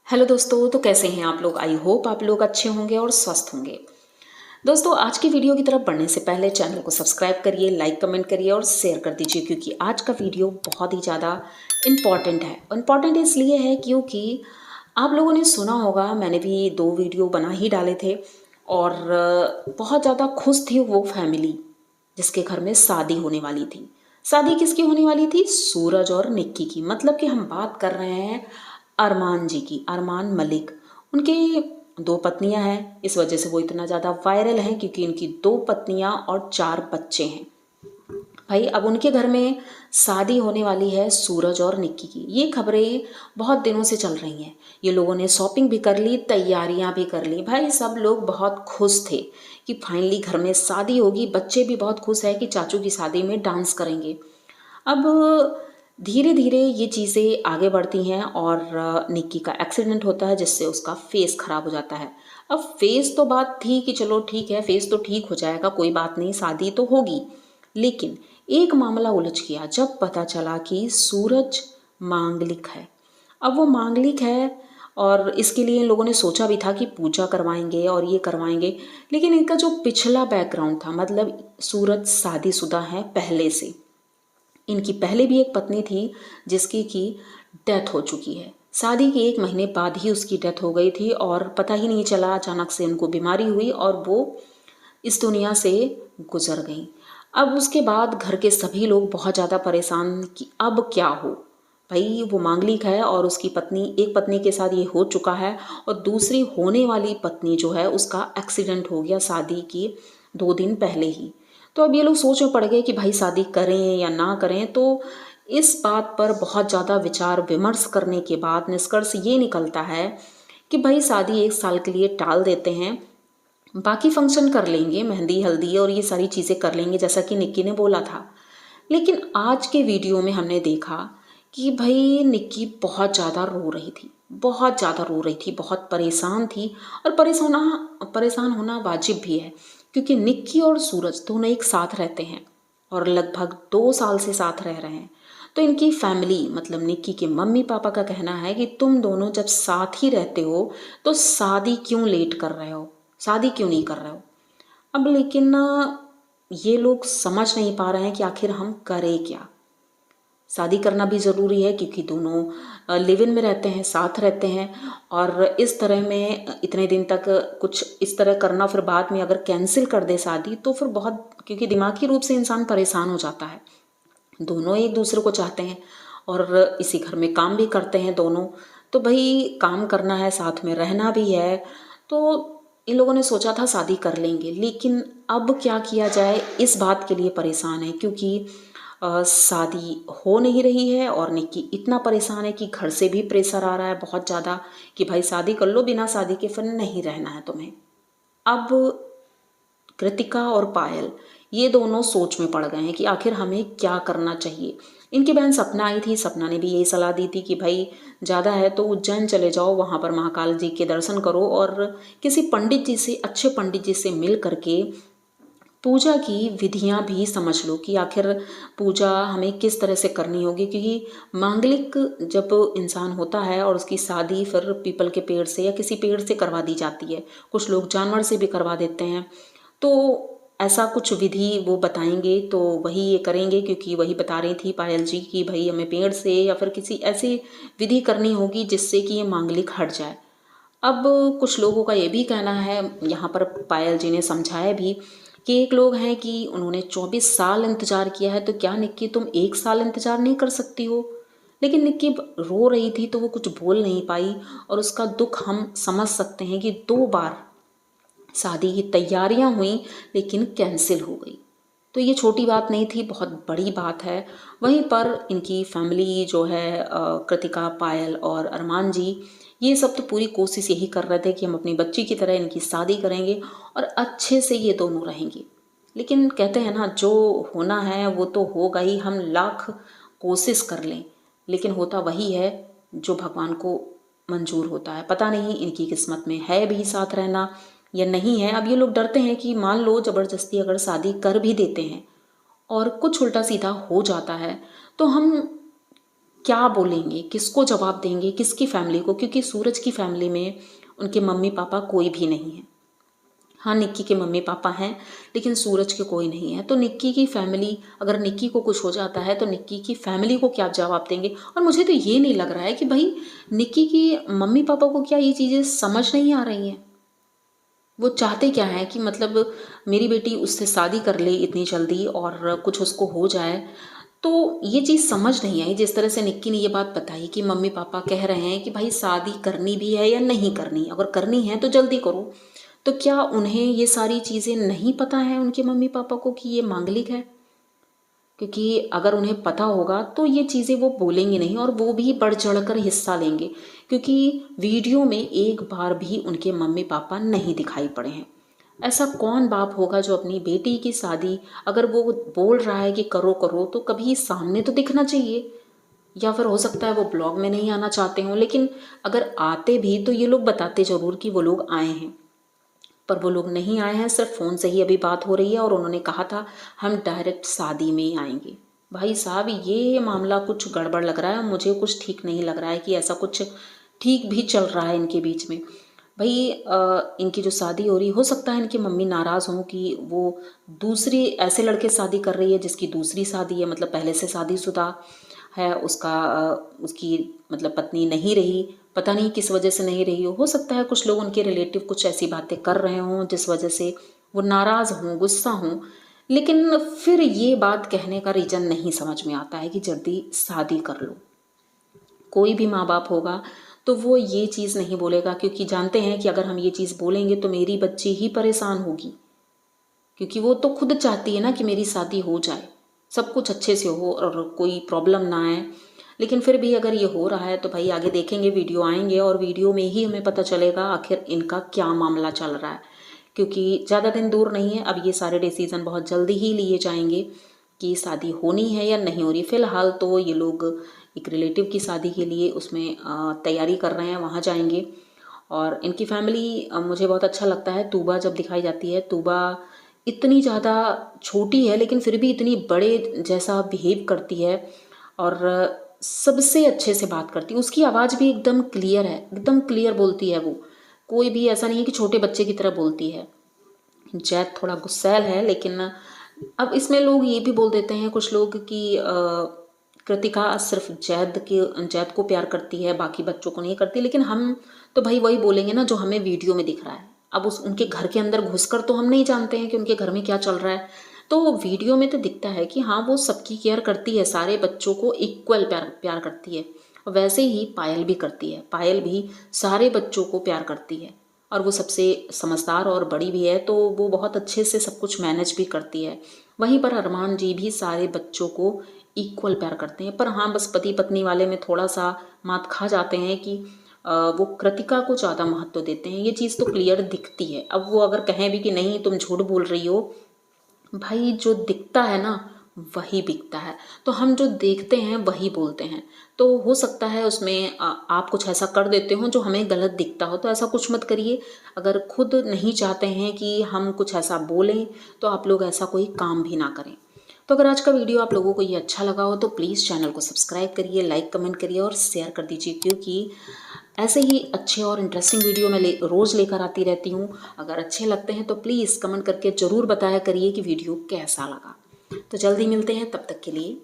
Hello दोस्तों, तो कैसे हैं आप लोग। आई होप आप लोग अच्छे होंगे और स्वस्थ होंगे। दोस्तों, आज की वीडियो की तरफ बढ़ने से पहले चैनल को सब्सक्राइब करिए, लाइक कमेंट करिए और शेयर कर दीजिए, क्योंकि आज का वीडियो बहुत ही ज़्यादा इम्पॉर्टेंट है। इम्पॉर्टेंट इसलिए है क्योंकि आप लोगों ने सुना होगा, मैंने भी 2 वीडियो बना ही डाले थे और बहुत ज़्यादा खुश थी वो फैमिली जिसके घर में शादी होने वाली थी। शादी किसकी होने वाली थी? सूरज और निक्की की। मतलब कि हम बात कर रहे हैं अरमान जी की, अरमान मलिक। उनके 2 पत्नियां हैं, इस वजह से वो इतना ज़्यादा वायरल हैं क्योंकि इनकी 2 पत्नियां और 4 बच्चे हैं। भाई, अब उनके घर में शादी होने वाली है सूरज और निक्की की। ये खबरें बहुत दिनों से चल रही हैं। ये लोगों ने शॉपिंग भी कर ली, तैयारियां भी कर ली। भाई, सब लोग बहुत खुश थे कि फाइनली घर में शादी होगी। बच्चे भी बहुत खुश हैं कि चाचू की शादी में डांस करेंगे। अब धीरे धीरे ये चीज़ें आगे बढ़ती हैं और निक्की का एक्सीडेंट होता है जिससे उसका फेस खराब हो जाता है। अब फेस तो बात थी कि चलो ठीक है, फेस तो ठीक हो जाएगा, कोई बात नहीं, शादी तो होगी। लेकिन एक मामला उलझ गया जब पता चला कि सूरज मांगलिक है। अब वो मांगलिक है और इसके लिए इन लोगों ने सोचा भी था कि पूजा करवाएंगे और ये करवाएंगे। लेकिन इनका जो पिछला बैकग्राउंड था, मतलब सूरज शादीशुदा है पहले से। इनकी पहले भी एक पत्नी थी जिसकी की डेथ हो चुकी है। शादी के 1 महीने बाद ही उसकी डेथ हो गई थी और पता ही नहीं चला, अचानक से उनको बीमारी हुई और वो इस दुनिया से गुजर गई। अब उसके बाद घर के सभी लोग बहुत ज़्यादा परेशान कि अब क्या हो। भाई, वो मांगलिक है और उसकी पत्नी, एक पत्नी के साथ ये हो चुका है और दूसरी होने वाली पत्नी जो है उसका एक्सीडेंट हो गया शादी की 2 दिन पहले ही। तो अब ये लोग सोच में पड़ गए कि भाई शादी करें या ना करें। तो इस बात पर बहुत ज़्यादा विचार विमर्श करने के बाद निष्कर्ष ये निकलता है कि भाई शादी 1 साल के लिए टाल देते हैं, बाकी फंक्शन कर लेंगे, मेहंदी हल्दी और ये सारी चीज़ें कर लेंगे जैसा कि निक्की ने बोला था। लेकिन आज के वीडियो में हमने देखा कि भाई निक्की बहुत ज़्यादा रो रही थी, बहुत ज़्यादा रो रही थी, बहुत परेशान थी। और परेशान होना वाजिब भी है क्योंकि निक्की और सूरज दोनों एक साथ रहते हैं और लगभग 2 साल से साथ रह रहे हैं। तो इनकी फैमिली, मतलब निक्की के मम्मी पापा का कहना है कि तुम दोनों जब साथ ही रहते हो तो शादी क्यों लेट कर रहे हो, शादी क्यों नहीं कर रहे हो। अब लेकिन ये लोग समझ नहीं पा रहे हैं कि आखिर हम करें क्या। शादी करना भी ज़रूरी है क्योंकि दोनों लिव इन में रहते हैं, साथ रहते हैं। और इस तरह में इतने दिन तक कुछ इस तरह करना, फिर बाद में अगर कैंसिल कर दे शादी तो फिर बहुत, क्योंकि दिमागी रूप से इंसान परेशान हो जाता है। दोनों एक दूसरे को चाहते हैं और इसी घर में काम भी करते हैं दोनों। तो भाई, काम करना है, साथ में रहना भी है। तो इन लोगों ने सोचा था शादी कर लेंगे, लेकिन अब क्या किया जाए इस बात के लिए परेशान है क्योंकि शादी हो नहीं रही है और निक्की इतना परेशान है कि घर से भी प्रेशर आ रहा है बहुत ज़्यादा कि भाई शादी कर लो, बिना शादी के फिर नहीं रहना है तुम्हें। अब कृतिका और पायल, ये दोनों सोच में पड़ गए हैं कि आखिर हमें क्या करना चाहिए। इनकी बहन सपना आई थी, सपना ने भी यही सलाह दी थी कि भाई ज़्यादा है तो उज्जैन चले जाओ, वहाँ पर महाकाल जी के दर्शन करो और किसी पंडित जी से, अच्छे पंडित जी से मिल करके पूजा की विधियां भी समझ लो कि आखिर पूजा हमें किस तरह से करनी होगी। क्योंकि मांगलिक जब इंसान होता है और उसकी शादी फिर पीपल के पेड़ से या किसी पेड़ से करवा दी जाती है, कुछ लोग जानवर से भी करवा देते हैं। तो ऐसा कुछ विधि वो बताएंगे तो वही ये करेंगे, क्योंकि वही बता रही थी पायल जी कि भाई हमें पेड़ से या फिर किसी ऐसी विधि करनी होगी जिससे कि ये मांगलिक हट जाए। अब कुछ लोगों का ये भी कहना है, यहाँ पर पायल जी ने समझाया भी कि एक लोग हैं कि उन्होंने 24 साल इंतजार किया है, तो क्या निक्की तुम 1 साल इंतजार नहीं कर सकती हो। लेकिन निक्की रो रही थी तो वो कुछ बोल नहीं पाई और उसका दुख हम समझ सकते हैं कि 2 बार शादी की तैयारियां हुई लेकिन कैंसिल हो गई। तो ये छोटी बात नहीं थी, बहुत बड़ी बात है। वहीं पर इनकी फैमिली जो है, कृतिका, पायल और अरमान जी, ये सब तो पूरी कोशिश यही कर रहे थे कि हम अपनी बच्ची की तरह इनकी शादी करेंगे और अच्छे से ये दोनों रहेंगे। लेकिन कहते हैं ना, जो होना है वो तो होगा ही, हम लाख कोशिश कर लें लेकिन होता वही है जो भगवान को मंजूर होता है। पता नहीं इनकी किस्मत में है भी साथ रहना या नहीं है। अब ये लोग डरते हैं कि मान लो ज़बरदस्ती अगर शादी कर भी देते हैं और कुछ उल्टा सीधा हो जाता है तो हम क्या बोलेंगे, किसको जवाब देंगे, किसकी फैमिली को, क्योंकि सूरज की फैमिली में उनके मम्मी पापा कोई भी नहीं है। हाँ, निक्की के मम्मी पापा हैं लेकिन सूरज के कोई नहीं है। तो निक्की की फैमिली, अगर निक्की को कुछ हो जाता है तो निक्की की फैमिली को क्या जवाब देंगे। और मुझे तो ये नहीं लग रहा है कि भाई निक्की की मम्मी पापा को क्या ये चीज़ें समझ नहीं आ रही हैं। वो चाहते क्या हैं कि मतलब मेरी बेटी उससे शादी कर ले इतनी जल्दी और कुछ उसको हो जाए। तो ये चीज़ समझ नहीं आई। जिस तरह से निक्की ने ये बात बताई कि मम्मी पापा कह रहे हैं कि भाई शादी करनी भी है या नहीं करनी, अगर करनी है तो जल्दी करो। तो क्या उन्हें ये सारी चीज़ें नहीं पता है उनके मम्मी पापा को कि ये मांगलिक है? क्योंकि अगर उन्हें पता होगा तो ये चीज़ें वो बोलेंगे नहीं और वो भी बढ़ चढ़कर हिस्सा लेंगे। क्योंकि वीडियो में एक बार भी उनके मम्मी पापा नहीं दिखाई पड़े हैं। ऐसा कौन बाप होगा जो अपनी बेटी की शादी, अगर वो बोल रहा है कि करो करो, तो कभी सामने तो दिखना चाहिए। या फिर हो सकता है वो ब्लॉग में नहीं आना चाहते हों, लेकिन अगर आते भी तो ये लोग बताते ज़रूर कि वो लोग आए हैं। पर वो लोग नहीं आए हैं, सिर्फ फ़ोन से ही अभी बात हो रही है और उन्होंने कहा था हम डायरेक्ट शादी में ही आएंगे। भाई साहब, ये मामला कुछ गड़बड़ लग रहा है, मुझे कुछ ठीक नहीं लग रहा है कि ऐसा कुछ ठीक भी चल रहा है इनके बीच में। भाई इनकी जो शादी हो रही, हो सकता है इनकी मम्मी नाराज़ हों कि वो दूसरी ऐसे लड़के शादी कर रही है जिसकी दूसरी शादी है, मतलब पहले से शादीशुदा है, उसकी मतलब पत्नी नहीं रही। पता नहीं किस वजह से नहीं रही हो सकता है कुछ लोग उनके रिलेटिव कुछ ऐसी बातें कर रहे हों जिस वजह से वो नाराज़ हों, गुस्सा हों। लेकिन फिर ये बात कहने का रीज़न नहीं समझ में आता है कि जल्दी शादी कर लो। कोई भी माँ बाप होगा तो वो ये चीज़ नहीं बोलेगा, क्योंकि जानते हैं कि अगर हम ये चीज़ बोलेंगे तो मेरी बच्ची ही परेशान होगी। क्योंकि वो तो खुद चाहती है ना कि मेरी शादी हो जाए, सब कुछ अच्छे से हो और कोई प्रॉब्लम ना आए। लेकिन फिर भी अगर ये हो रहा है तो भाई आगे देखेंगे, वीडियो आएंगे और वीडियो में ही हमें पता चलेगा आखिर इनका क्या मामला चल रहा है। क्योंकि ज़्यादा दिन दूर नहीं है, अब ये सारे डिसीज़न बहुत जल्दी ही लिए जाएंगे कि शादी होनी है या नहीं हो रही। फ़िलहाल तो ये लोग एक रिलेटिव की शादी के लिए उसमें तैयारी कर रहे हैं, वहाँ जाएंगे। और इनकी फैमिली मुझे बहुत अच्छा लगता है। तूबा जब दिखाई जाती है, तूबा इतनी ज़्यादा छोटी है लेकिन फिर भी इतनी बड़े जैसा बिहेव करती है और सबसे अच्छे से बात करती है। उसकी आवाज़ भी एकदम क्लियर है, एकदम क्लियर बोलती है वो। कोई भी ऐसा नहीं है कि छोटे बच्चे की तरह बोलती है। जैद थोड़ा गुस्सैल है, लेकिन अब इसमें लोग ये भी बोल देते हैं कुछ लोग कि कृतिका सिर्फ जैद को प्यार करती है, बाकी बच्चों को नहीं करती। लेकिन हम तो भाई वही बोलेंगे ना जो हमें वीडियो में दिख रहा है। अब उनके घर के अंदर घुसकर तो हम नहीं जानते हैं कि उनके घर में क्या चल रहा है। तो वीडियो में तो दिखता है कि हाँ वो सबकी केयर करती है, सारे बच्चों को इक्वल प्यार करती है। वैसे ही पायल भी करती है, पायल भी सारे बच्चों को प्यार करती है और वो सबसे समझदार और बड़ी भी है, तो वो बहुत अच्छे से सब कुछ मैनेज भी करती है। वहीं पर अरमान जी भी सारे बच्चों को इक्वल प्यार करते हैं। पर हाँ, बस पति पत्नी वाले में थोड़ा सा मात खा जाते हैं कि वो कृतिका को ज़्यादा महत्व देते हैं। ये चीज़ तो क्लियर दिखती है। अब वो अगर कहें भी कि नहीं तुम झूठ बोल रही हो, भाई जो दिखता है ना वही बिकता है। तो हम जो देखते हैं वही बोलते हैं। तो हो सकता है उसमें आप कुछ ऐसा कर देते हो जो हमें गलत दिखता हो, तो ऐसा कुछ मत करिए। अगर खुद नहीं चाहते हैं कि हम कुछ ऐसा बोलें तो आप लोग ऐसा कोई काम भी ना करें। तो अगर आज का वीडियो आप लोगों को ये अच्छा लगा हो तो प्लीज़ चैनल को सब्सक्राइब करिए, लाइक कमेंट करिए और शेयर कर दीजिए, क्योंकि ऐसे ही अच्छे और इंटरेस्टिंग वीडियो मैं रोज़ लेकर आती रहती हूँ। अगर अच्छे लगते हैं तो प्लीज़ कमेंट करके ज़रूर बताया करिए कि वीडियो कैसा लगा। तो जल्दी मिलते हैं, तब तक के लिए